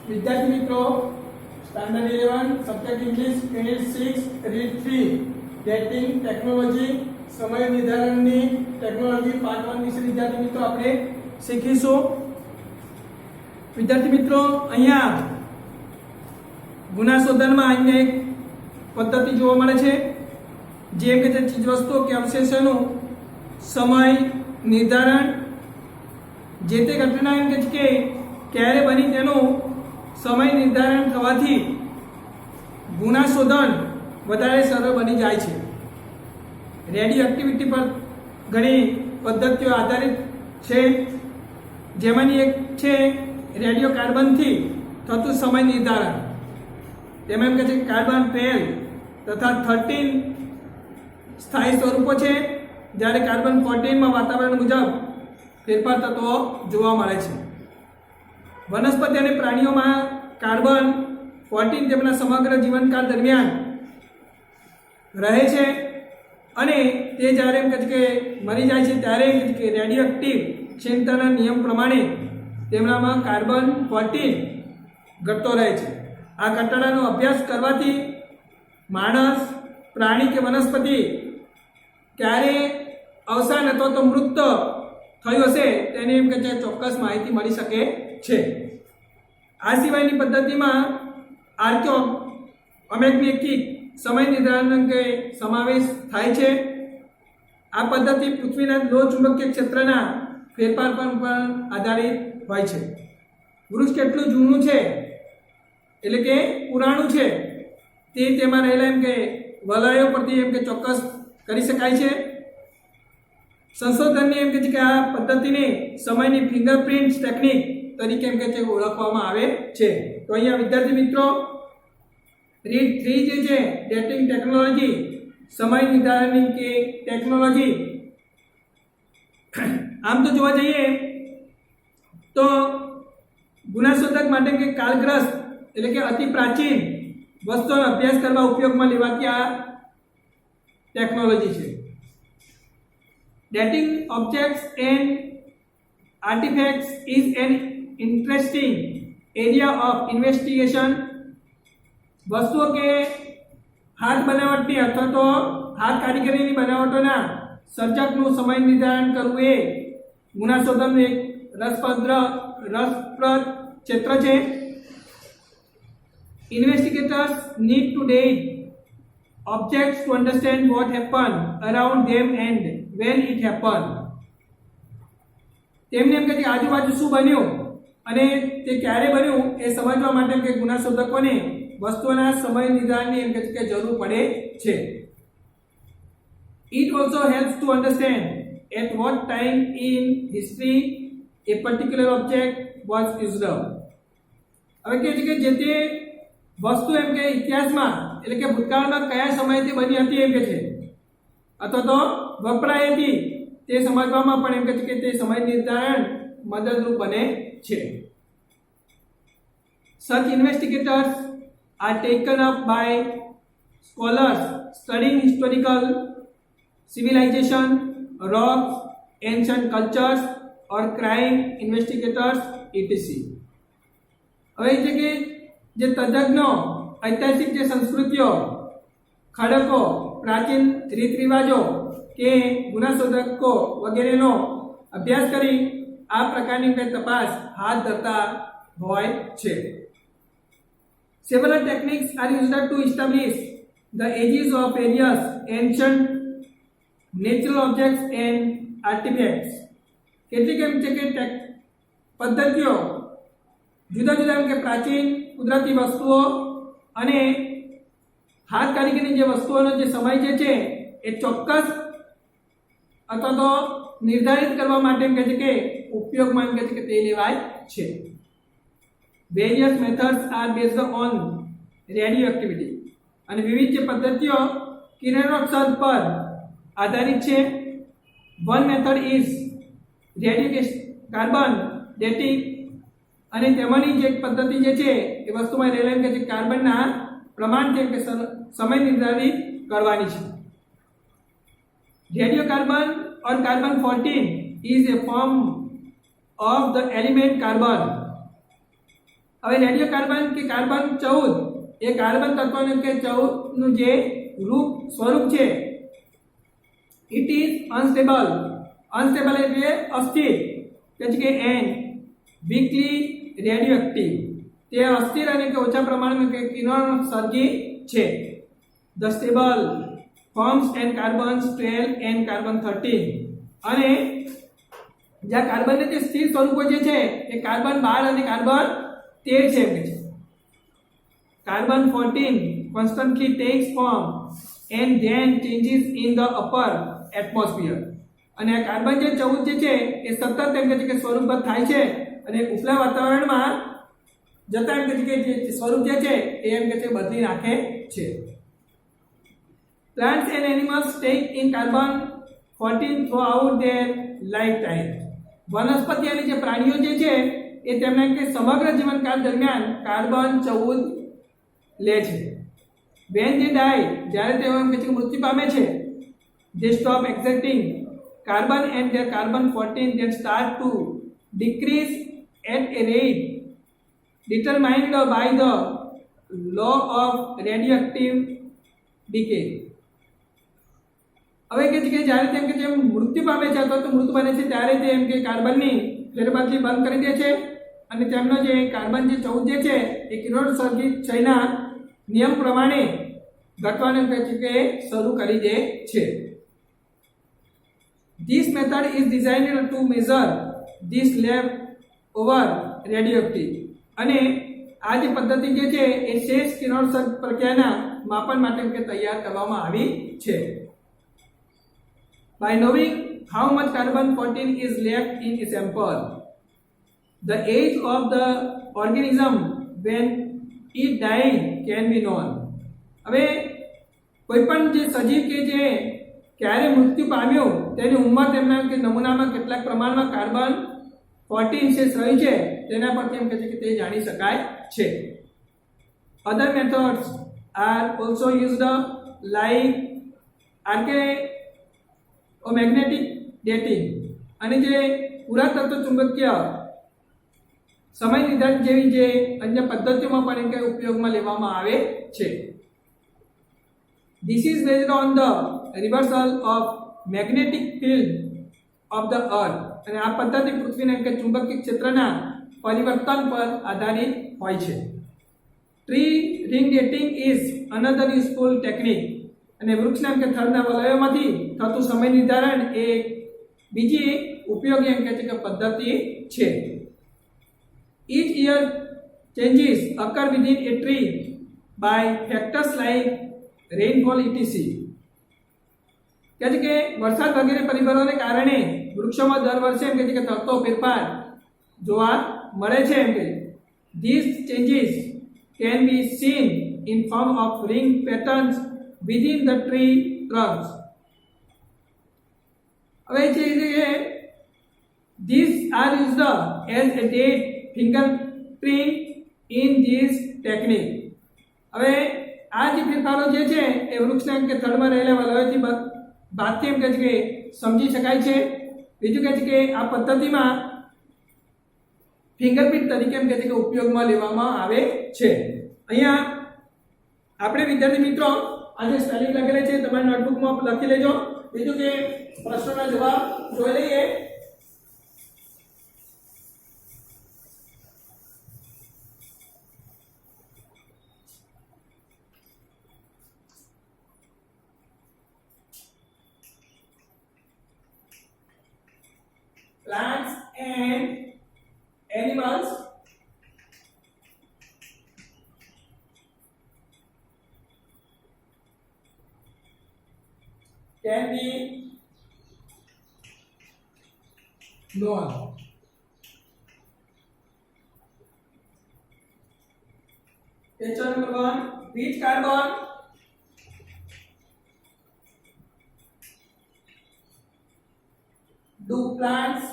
विद्यार्थी मित्रों standard 11 subject English unit 6 read 3 dating technology समय निर्धारणની ટેકનોલોજી પાર્ટ 1 વિશે વિદ્યાર્થી મિત્રો આપણે શીખીશું। વિદ્યાર્થી મિત્રો અહીંયા ગુના શોધનમાં અહીંયા એક પદ્ધતિ જોવા મળે છે જેમ કે ચીજ વસ્તુઓ કે અવશેષોનું સમય નિર્ધારણ જે તે ઘટના એમ કે ક્યારે બની તેનું સમય નિર્ધારણ થવાથી ગુના શોધન વધારે સરળ બની જાય છે। રેડિયો એક્ટિવિટી પર ઘણી પદ્ધતિઓ આધારિત છે જેમાંની એક છે રેડિયો કાર્બનથી થતું સમય નિર્ધારણ। તેમાં એમ કહે છે કાર્બન 12 તથા 13 સ્થાયી સ્વરૂપો છે જ્યારે કાર્બન 14 માં વાતાવરણ મુજબ ફેરફાર થતો જોવા મળે છે। વનસ્પતિ અને પ્રાણીઓમાં કાર્બન 14 તેમના સમગ્ર જીવનકાળ દરમિયાન રહે છે અને તે જ્યારે એમ કે મરી જાય છે ત્યારે એમ કે રેડિયો એક્ટિવ ક્ષેત્રના નિયમ પ્રમાણે તેમનામાં કાર્બન 14 ઘટતો રહે છે। આ ઘટાડાનો અભ્યાસ કરવાથી માણસ પ્રાણી કે વનસ્પતિ ક્યારે અવસાન અથવા તો મૃત્યુ થયું હશે તેની એમ કે ચોક્કસ માહિતી મળી શકે છે। આ સિવાયની પદ્ધતિમાં આર્કિયોમેગ્નેટિક સમય નિર્ધારણ કે સમાવેશ થાય છે। આ પદ્ધતિ પૃથ્વીના લો ચુંબકીય ક્ષેત્રના ફેરફાર પર પણ આધારિત હોય છે। વૃક્ષ કેટલું જૂનું છે એટલે કે પુરાણું છે તે તેમાં રહેલા એમ કે વલયો પરથી એમ કે ચોક્કસ કરી શકાય છે। સંશોધનની એમ કે આ પદ્ધતિને સમયની ફિંગરપ્રિન્ટ ટેકનિક તરીકે એમ કે ઓળખવામાં આવે છે। તો અહીંયા વિદ્યાર્થી મિત્રો રીડ 3 જે છે ડેટિંગ ટેકનોલોજી સમય નિર્ધારણની કે ટેકનોલોજી આમ તો જોવા જઈએ તો ગુનાશોધક માટે કે કાળગ્રસ્ત એટલે કે અતિ પ્રાચીન વસ્તુનો અભ્યાસ કરવા ઉપયોગમાં લેવાતી આ ટેકનોલોજી છે। Dating objects and artifacts is an interesting area of investigation। વસ્તુઓ કે હાથ બનાવટની અથવા તો હાથ કારીગરીની બનાવટોના સર્જકનું સમય નિર્ધારણ કરવું એ ગુના શોધનનું એક રસપ્રદ ક્ષેત્ર છે। Investigators need to date objects to understand what happened around them and when it happened। તેમને એમ કે આજુબાજુ શું બન્યું અને તે ક્યારે બન્યું એ સમજવા માટે કે ગુનાશોધકોને વસ્તુઓના સમય નિર્ધારણની એમ કે જરૂર પડે છે। It also helps to understand at what time in history a particular object was preserved। હવે કહે છે કે જે તે વસ્તુ એમ કે ઇતિહાસમાં એટલે કે ભૂતકાળમાં કયા સમયે તે બની હતી એમ કે છે અથવા તો વપરાઈ હતી તે સમજવામાં પણ એમ કે છે કે તે સમય નિર્ધારણ મદદરૂપ બને છે। Such investigators are taken up by scholars studying historical civilization, rocks, ancient cultures or crime investigators etc। હવે છે કે જે તજજ્ઞો ઐતિહાસિક જે સંસ્કૃતિઓ ખડકો પ્રાચીન રીત રિવાજો કે ગુનાશોધકો વગેરેનો અભ્યાસ કરી આ પ્રકારની તપાસ હાથ ધરતા હોય છે। Several techniques are used to establish the ages of various ancient natural objects and artifacts। કેટલીક એમ છે કે પદ્ધતિઓ જુદા જુદા એમ કે પ્રાચીન કુદરતી વસ્તુઓ અને હાથ કારીગરીની જે વસ્તુઓનો જે સમય જે છે એ ચોક્કસ અથવા તો નિર્ધારિત કરવા માટે એમ કહે છે કે ઉપયોગમાં એમ કહે છે કે તે લેવાય છે। Various methods are based on radioactivity અને વિવિધ જે પદ્ધતિઓ કિરણોત્સર્ગ પર આધારિત છે। One method is carbon dating અને તેમાંની જે પદ્ધતિ જે છે એ વસ્તુમાં રહેલા એમ કે છે કાર્બનના પ્રમાણથી એમ કે સમય નિર્ધારિત કરવાની છે। Radiocarbon or carbon 14 is a form of the element carbon। હવે રેડિયો કાર્બન કે કાર્બન 14 એ કાર્બન તત્વનું કે 14 નું જે સ્વરૂપ છે ઇટ ઇઝ અનસ્ટેબલ એટલે અસ્થિર કે એન્ડ વીકલી રેડિયો એક્ટિવ તે અસ્થિર અને કે ઓછા પ્રમાણમાં કે કિરણોત્સર્ગી છે. The stable forms and carbon 12 and carbon 13 અને જ્યાં કાર્બનના જે સ્થિર સ્વરૂપો જે છે એ કાર્બન 12 અને કાર્બન 13 છે. Carbon 14 constantly takes form and then changes in the upper atmosphere અને આ કાર્બન જે 14 જે છે એ સતત એમ કે છે કે સ્વરૂપબદ્ધ થાય છે અને ઉપલા વાતાવરણમાં જતા એમ કે છે કે જે સ્વરૂપ જે છે એ એમ કે છે બદલી નાખે છે. Plants and animals take in carbon 14 throughout their lifetime. વનસ્પતિ અને જે પ્રાણીઓ જે છે એ તેમના કે સમગ્ર જીવનકાળ દરમિયાન કાર્બન 14 લે છે. When they die, જ્યારે તેઓ એમ કે છે મૃત્યુ પામે છે, they stop exerting carbon and their carbon 14 then start to decrease at a rate determined by the law of radioactive decay. હવે કે છે કે જ્યારે તેમ કે જેમ મૃત્યુ પામે છે અથવા તો મૃત બને છે ત્યારે તે એમ કે કાર્બનની ફેરબદલી બંધ કરી દે છે અને તેમનો જે કાર્બન જે 14 જે છે એ કિરણોત્સર્ગી ક્ષયના નિયમ પ્રમાણે ઘટવાનું કહે છે કે શરૂ કરી દે છે. This method is designed to measure this leftover radioactive અને આ જે પદ્ધતિ જે છે એ શેષ કિરણોત્સર્ગ પ્રક્રિયાના માપન માટે કે તૈયાર કરવામાં આવી છે. By knowing how much carbon 14 is left in a sample, the age of the organism when it died can be known. હવે કોઈપણ જે સજીવ કે જે ક્યારે મૃત્યુ પામ્યો તેની ઉંમર તેમના કે નમૂનામાં કેટલાક પ્રમાણમાં કાર્બન 14 શેષ રહ્યું છે તેના પરથી એમ કહે છે કે તે જાણી શકાય છે. Other methods are also used like magnetic dating અને જે પુરાતત્વ ચુંબકીય સમય નિર્ધારણ જેવી જે અન્ય પદ્ધતિઓમાં પણ કે ઉપયોગમાં લેવામાં આવે છે. This is based on the reversal of magnetic field of the earth અને આ પદ્ધતિ પૃથ્વીના કે ચુંબકીય ક્ષેત્રના પરિવર્તન પર આધારિત હોય છે. Tree ring dating is another useful technique અને વૃક્ષના કે થડના વલયોમાંથી થતું સમય નિર્ધારણ એ બીજી ઉપયોગી એમ કે છે કે પદ્ધતિ છે. Each year changes occur within a tree by factors like rainfall etc. કહે છે કે વરસાદ વગેરે પરિબળોને કારણે વૃક્ષોમાં દર વર્ષે એમ કે છે કે થતો ફેરફાર જોવા મળે છે. એમ કે these changes can be seen in form of ring patterns within the tree trunks. હવે જે these are used as a date fingerprint in this technique. હવે આ જે ફેરફારો જે છે એ વૃક્ષના કે થડમાં રહેલા વલયોથી બાદથી એમ કહે છે કે સમજી શકાય છે. બીજું કહે છે કે આ પદ્ધતિમાં ફિંગરપ્રિન્ટ તરીકે એમ કહે છે કે ઉપયોગમાં લેવામાં આવે છે. અહીંયા આપણે વિદ્યાર્થી મિત્રો આજે સ્પેલિંગ લખેલા છે તમારી નોટબુકમાં લખી લેજો. બીજું કે પ્રશ્નોના જવાબ જોઈ લઈએ. Plants and animals can be known. Question number 1. Which carbon do plants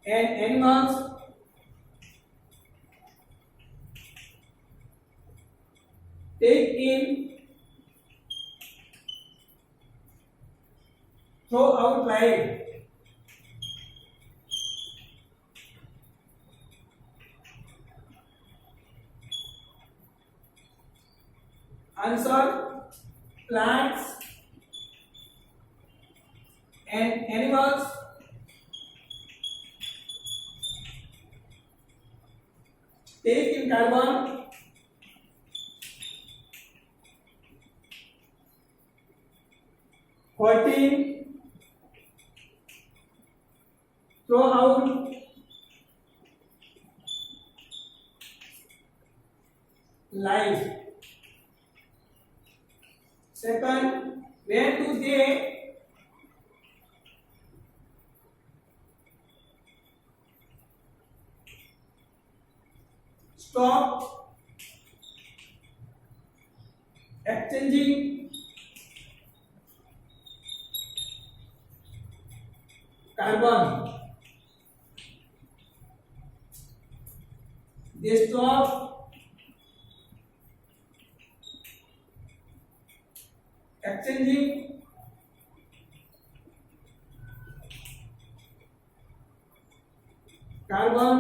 and animals take in throughout life? Answer: plants and animals. Take in carbon. Throw out. Life. Second, when do they stop exchanging carbon? They stop exchanging carbon.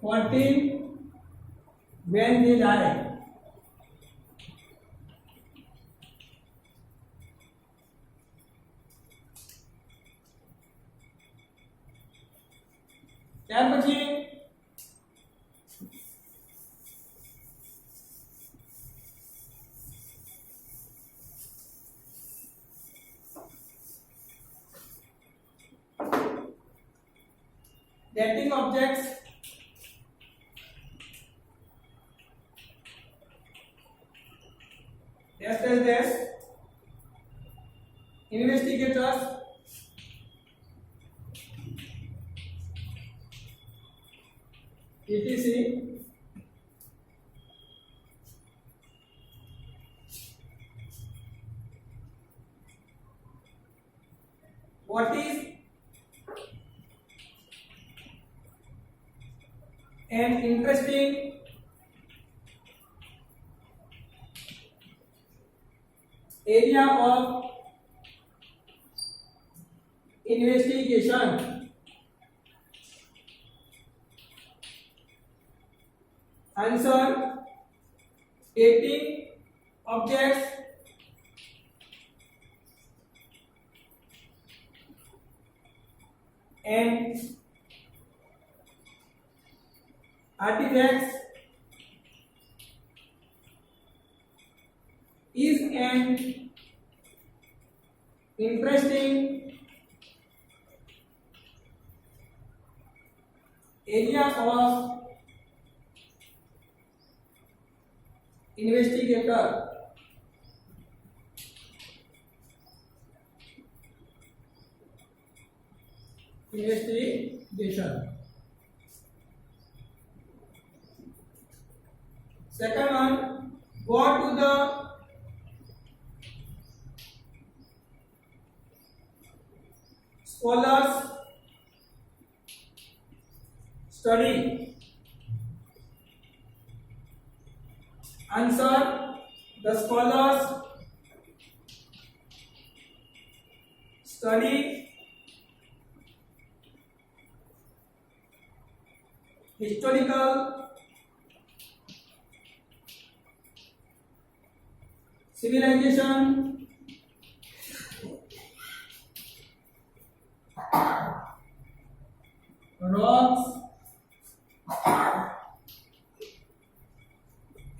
14, when they die. ત્યાર પછી dating objects. Dash. Investigators. etc. What is an interesting area of investigation? Answer: dating objects and artifacts is an interesting area of investigator. Investigation. Second one, go to the scholars study. Answer: the scholars study historical civilization, rocks,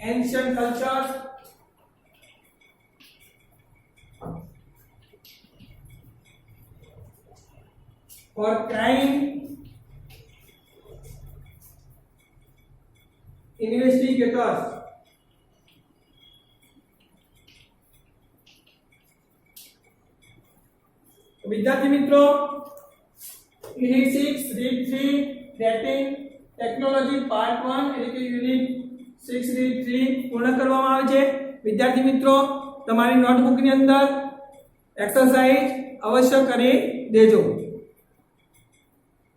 ancient cultures, for crime investigators. विद्यार्थी मित्रों, unit 6 read 3 dating technology part 1 એટલે કે unit 6 read 3 પૂર્ણ કરવામાં આવે છે। વિદ્યાર્થી મિત્રો, તમારી નોટબુક ની અંદર એક્સરસાઇઝ અવશ્ય કરી દેજો।